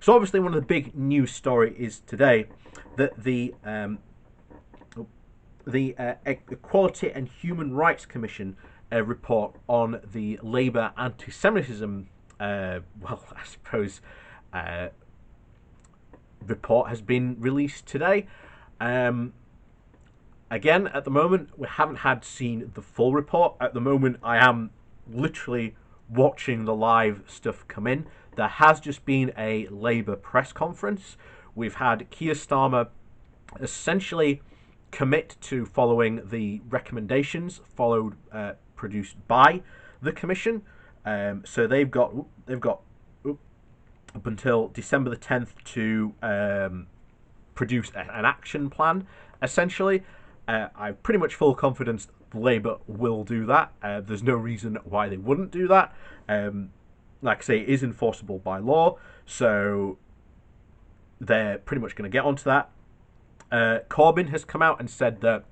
So obviously one of the big news story is today that the Equality and Human Rights Commission report on the Labour anti-Semitism, report has been released today. Again, at the moment, we haven't seen the full report. At the moment, I am literally watching the live stuff come in. There has just been a Labour press conference. We've had Keir Starmer essentially commit to following the recommendations produced by the Commission. So they've got up until December the 10th to produce an action plan, essentially. I have pretty much full confidence Labour will do that. There's no reason why they wouldn't do that. Like I say, it is enforceable by law, so they're pretty much going to get onto that. Corbyn has come out and said that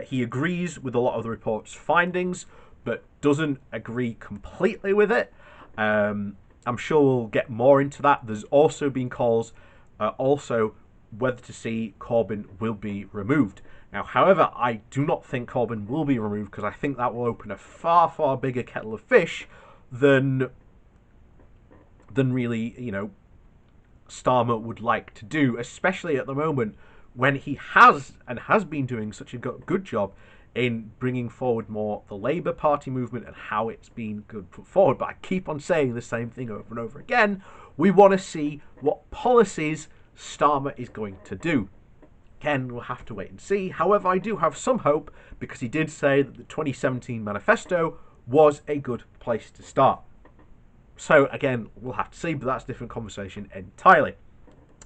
he agrees with a lot of the report's findings, but doesn't agree completely with it. I'm sure we'll get more into that. There's also been calls also whether to see Corbyn will be removed. Now, however, I do not think Corbyn will be removed because I think that will open a far, far bigger kettle of fish than really, Starmer would like to do, especially at the moment when he has been doing such a good job in bringing forward more the Labour Party movement and how it's been good put forward. But I keep on saying the same thing over and over again. We want to see what policies Starmer is going to do. Again, we'll have to wait and see. However, I do have some hope because he did say that the 2017 manifesto was a good place to start. So again, we'll have to see, but that's a different conversation entirely.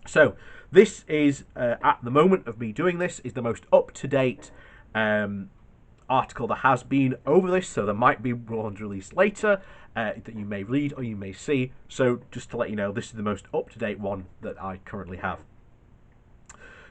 So this is, at the moment of me doing this, is the most up-to-date article that has been over this. So there might be one released later that you may read or you may see. So just to let you know, this is the most up-to-date one that I currently have.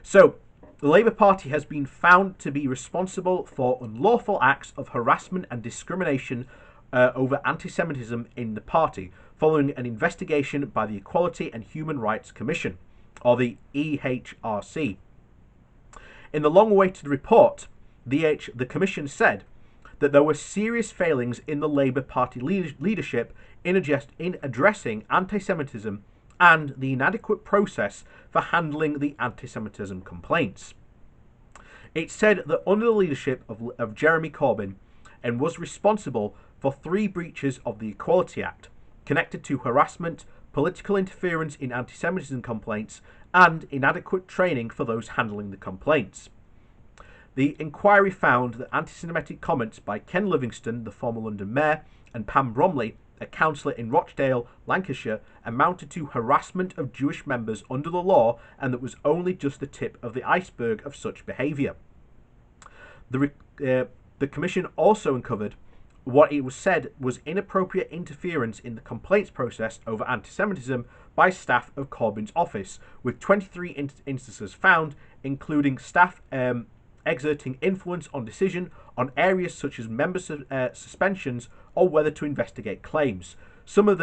So the Labour Party has been found to be responsible for unlawful acts of harassment and discrimination over anti-Semitism in the party, following an investigation by the Equality and Human Rights Commission, or the EHRC. In the long-awaited report, the Commission said that there were serious failings in the Labour Party leadership in addressing anti-Semitism and the inadequate process for handling the anti-Semitism complaints. It said that under the leadership of Jeremy Corbyn, and was responsible for 3 breaches of the Equality Act, connected to harassment, political interference in anti-Semitism complaints, and inadequate training for those handling the complaints. The inquiry found that anti-Semitic comments by Ken Livingstone, the former London mayor, and Pam Bromley, a councillor in Rochdale, Lancashire, amounted to harassment of Jewish members under the law, and that was only just the tip of the iceberg of such behaviour. The Commission also uncovered what it was said was inappropriate interference in the complaints process over anti-Semitism by staff of Corbyn's office, with 23 instances found, including staff exerting influence on decision on areas such as member suspensions or whether to investigate claims. Some of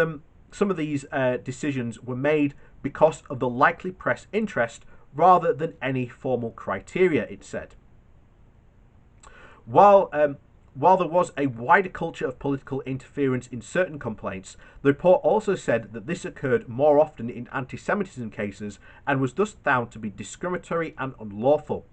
these decisions were made because of the likely press interest rather than any formal criteria, it said. While there was a wider culture of political interference in certain complaints, the report also said that this occurred more often in anti-Semitism cases and was thus found to be discriminatory and unlawful.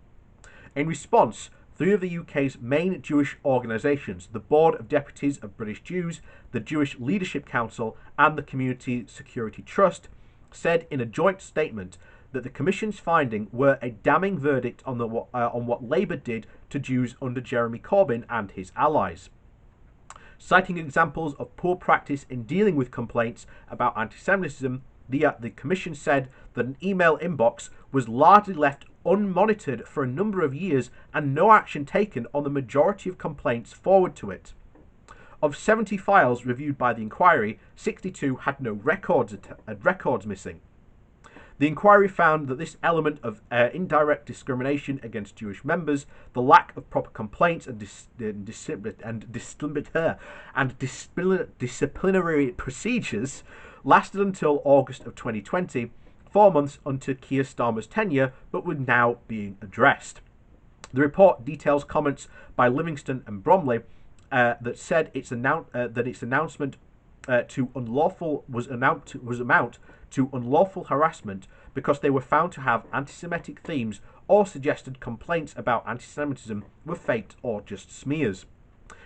In response, 3 of the UK's main Jewish organisations, the Board of Deputies of British Jews, the Jewish Leadership Council and the Community Security Trust, said in a joint statement that the Commission's findings were a damning verdict on what Labour did to Jews under Jeremy Corbyn and his allies. Citing examples of poor practice in dealing with complaints about anti-Semitism, the Commission said that an email inbox was largely left unmonitored for a number of years and no action taken on the majority of complaints forwarded to it. Of 70 files reviewed by the inquiry, 62 had no records missing. The inquiry found that this element of indirect discrimination against Jewish members, the lack of proper complaints and disciplinary procedures lasted until August of 2020, 4 months into Keir Starmer's tenure, but were now being addressed. The report details comments by Livingston and Bromley that said its announcement to unlawful was amount to unlawful harassment because they were found to have anti-Semitic themes or suggested complaints about anti-Semitism were faked or just smears.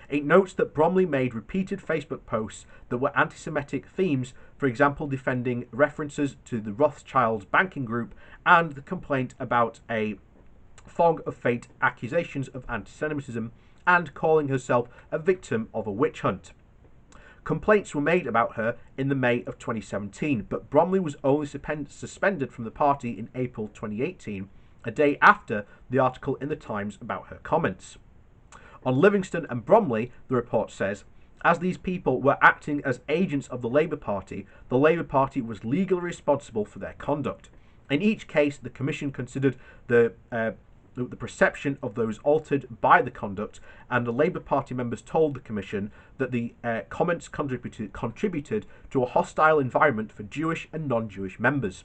It notes that Bromley made repeated Facebook posts that were anti-Semitic themes, for example defending references to the Rothschilds banking group and the complaint about a fog of fate accusations of anti-Semitism and calling herself a victim of a witch hunt. Complaints were made about her in the May of 2017, but Bromley was only suspended from the party in April 2018, a day after the article in the Times about her comments. On Livingston and Bromley, the report says, as these people were acting as agents of the Labour Party was legally responsible for their conduct. In each case, the Commission considered the perception of those altered by the conduct, and the Labour Party members told the Commission that the comments contributed to a hostile environment for Jewish and non-Jewish members.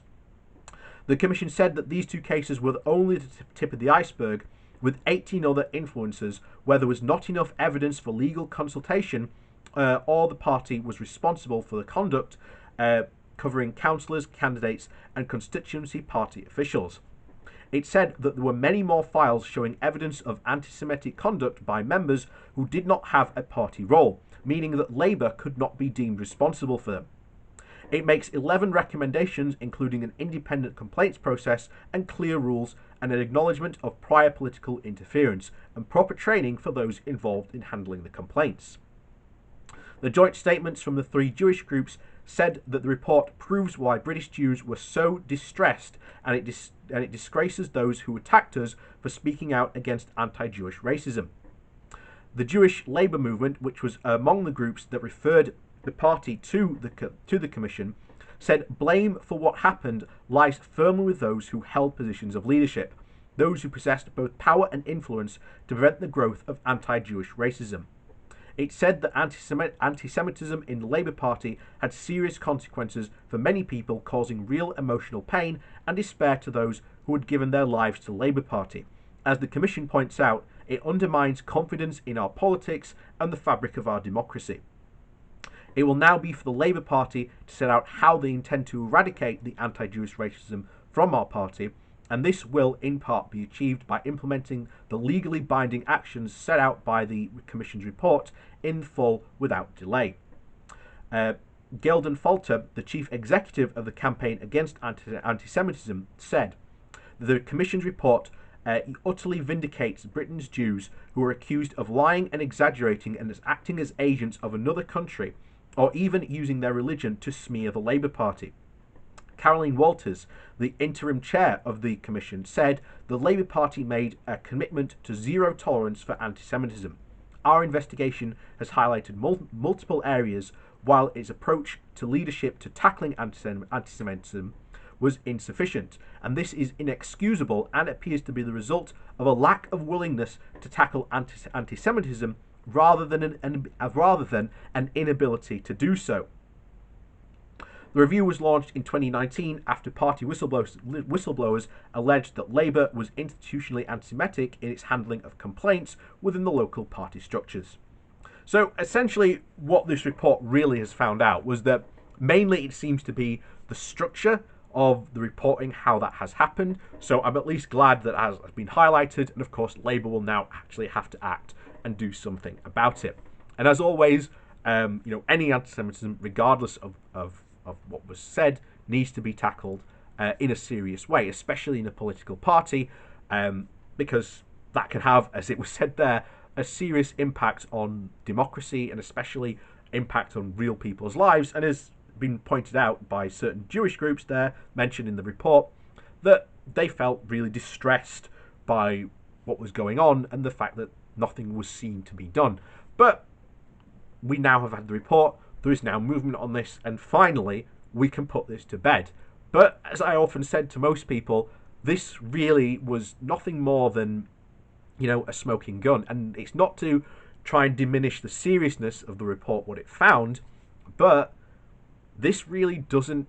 The Commission said that these two cases were only the tip of the iceberg, with 18 other influencers where there was not enough evidence for legal consultation or the party was responsible for the conduct, covering councillors, candidates and constituency party officials. It said that there were many more files showing evidence of anti-Semitic conduct by members who did not have a party role, meaning that Labour could not be deemed responsible for them. It makes 11 recommendations, including an independent complaints process and clear rules and an acknowledgement of prior political interference and proper training for those involved in handling the complaints. The joint statements from the three Jewish groups said that the report proves why British Jews were so distressed, and it disgraces those who attacked us for speaking out against anti-Jewish racism. The Jewish Labour movement, which was among the groups that referred the party to the Commission, said blame for what happened lies firmly with those who held positions of leadership, those who possessed both power and influence to prevent the growth of anti-Jewish racism. It said that anti-Semitism in the Labour Party had serious consequences for many people, causing real emotional pain and despair to those who had given their lives to the Labour Party. As the Commission points out, it undermines confidence in our politics and the fabric of our democracy. It will now be for the Labour Party to set out how they intend to eradicate the anti-Jewish racism from our party, and this will in part be achieved by implementing the legally binding actions set out by the Commission's report in full without delay. Gelden Falter, the chief executive of the Campaign Against Anti-Semitism, said the Commission's report utterly vindicates Britain's Jews who are accused of lying and exaggerating and as acting as agents of another country, or even using their religion to smear the Labour Party. Caroline Walters, the interim chair of the Commission, said the Labour Party made a commitment to zero tolerance for anti-Semitism. Our investigation has highlighted multiple areas while its approach to leadership to tackling anti-Semitism was insufficient, and this is inexcusable and appears to be the result of a lack of willingness to tackle anti-Semitism rather than an inability to do so. The review was launched in 2019 after party whistleblowers alleged that Labour was institutionally anti-Semitic in its handling of complaints within the local party structures. So essentially what this report really has found out was that mainly it seems to be the structure of the reporting, how that has happened. So I'm at least glad that has been highlighted, and of course Labour will now actually have to act and do something about it. And as always, any anti-Semitism, regardless of what was said, needs to be tackled in a serious way, especially in a political party, because that can have, as it was said there, a serious impact on democracy and especially impact on real people's lives. And as been pointed out by certain Jewish groups there mentioned in the report, that they felt really distressed by what was going on and the fact that nothing was seen to be done. But we now have had the report, there is now movement on this, and finally we can put this to bed. But as I often said to most people, this really was nothing more than, a smoking gun. And it's not to try and diminish the seriousness of the report, what it found, but this really doesn't,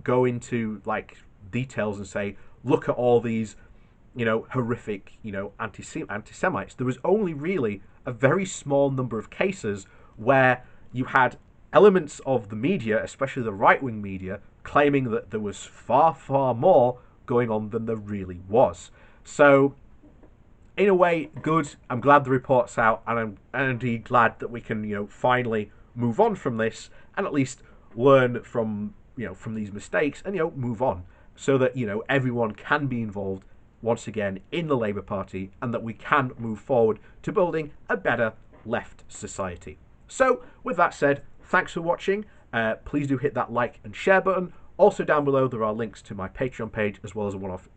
go into like details and say, look at all these, horrific, anti-Semites. There was only really a very small number of cases where you had elements of the media, especially the right-wing media, claiming that there was far, far more going on than there really was. So, in a way, good. I'm glad the report's out, and I'm indeed glad that we can, finally move on from this and at least learn from these mistakes and move on, so that everyone can be involved once again in the Labour Party, and that we can move forward to building a better left society. So, with that said, thanks for watching. Please do hit that like and share button. Also down below there are links to my Patreon page as well as a one-off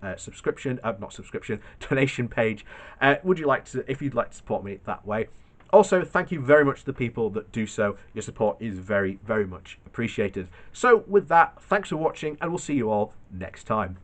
donation page. If you'd like to support me that way. Also, thank you very much to the people that do so. Your support is very, very much appreciated. So with that, thanks for watching, and we'll see you all next time.